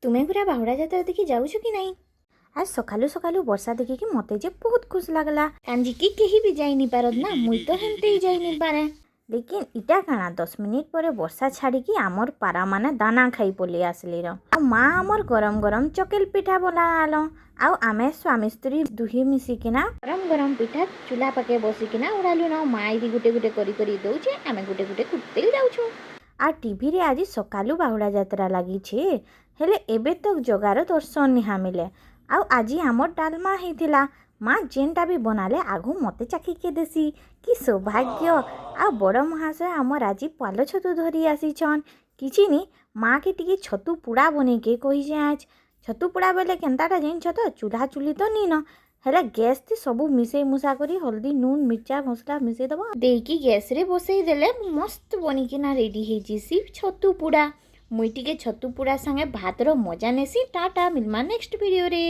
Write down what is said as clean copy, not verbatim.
ତୁମେ ପୁରା ବାହୁଡ଼ା ଯାତ୍ରା ଦେଖି ଯାଉଛ କି ନାହିଁ? ଆজ ସକାଳୁ ସକାଳୁ ବର୍ଷା ଦେଖିକି ମତେ ଯେ ବହୁତ ଖୁସି ଲାଗଲା। କାଞ୍ଜିକି କେହି ବି ଯାଇନି ପାରत ନା, ମୁଇଁ ତ ହେମତି ହି ଯାଇନି ପାରେ। ଲେକିन ଇଟା କାଣା 10 ମିନିଟ୍ ପରେ ବର୍ଷା ଛାଡ଼ିକି ଆମର୍ ପାରାମାନେ ଦାନା ଖାଇ ପଲେଇ ଆସିଲେର। ଆଉ ମା ଆମର୍ ଗରମ ଗରମ ଚକେଲ ପିଠା ବନାଲ। ଆଉ ଆମେ ସ୍ୱାମୀ ସ୍ତ୍ରୀ ଦୁହିଁ ମିଶିକିନା ଗରମ ଗରମ ପିଠା ଚୁଲା ପାକେ ବସିକିନା ଉଡ଼ାଲୁ ନା। ମା ଏଇଠି ଗୁଟେ ଗୁଟେ କରି ଦଉଛେ, ଆମେ ଗୁଟେ ଗୁଟେ କୁଟତେଲ ଯାଉଛୁ। ଆଉ ଟିଭିରେ ଆଜି ସକାଳୁ ବାହୁଡ଼ା ଯାତ୍ରା ଲାଗିଛେ, ହେଲେ ଏବେ ତ ଜଗାର ଦର୍ଶନ ନିହା ମିଲେ। ଆଉ ଆଜି ଆମର୍ ଡାଲମା ହେଇଥିଲା। ମା ଯେନ୍ଟା ବି ବନାଲେ ଆଘୁ ମତେ ଚାଖିକେ ଦେସି। କି ସୌଭାଗ୍ୟ! ଆଉ ବଡ଼ ମହାଶୟ ଆମର୍ ଆଜି ପାଲ ଛତୁ ଧରି ଆସିଛନ୍। କିଛି ନି ମାକେ ଟିକେ ଛତୁ ପୁଡ଼ା ବନେଇକେ କହିଛେ ଆଜ। ଛତୁ ପୁଡ଼ା ବେଲେ କେନ୍ତାଟା ଜାଣିଛ ତ? ଚୁଲ୍ହା ଚୁଲି ତ ନିନ, ହେଲେ ଗ୍ୟାସ୍ଥି ସବୁ ମିଶେଇ ମୁଶା କରି ହଳଦୀ ନୁନ୍ ମିର୍ଚା ମସଲା ମିଶେଇ ଦବ, ଦେଇକି ଗ୍ୟାସ୍ରେ ବସେଇ ଦେଲେ ମସ୍ତ ବନିକିନା ରେଡ଼ି ହେଇଯିସି ଛତୁ ପୁଡ଼ା। ମୁଇଁ ଟିକେ ଛତୁ ପୁଡ଼ା ସାଙ୍ଗେ ଭାତର ମଜା ନେସି। ଟାଟା, ମିଲମା ନେକ୍ସଟ ଭିଡ଼ିଓରେ।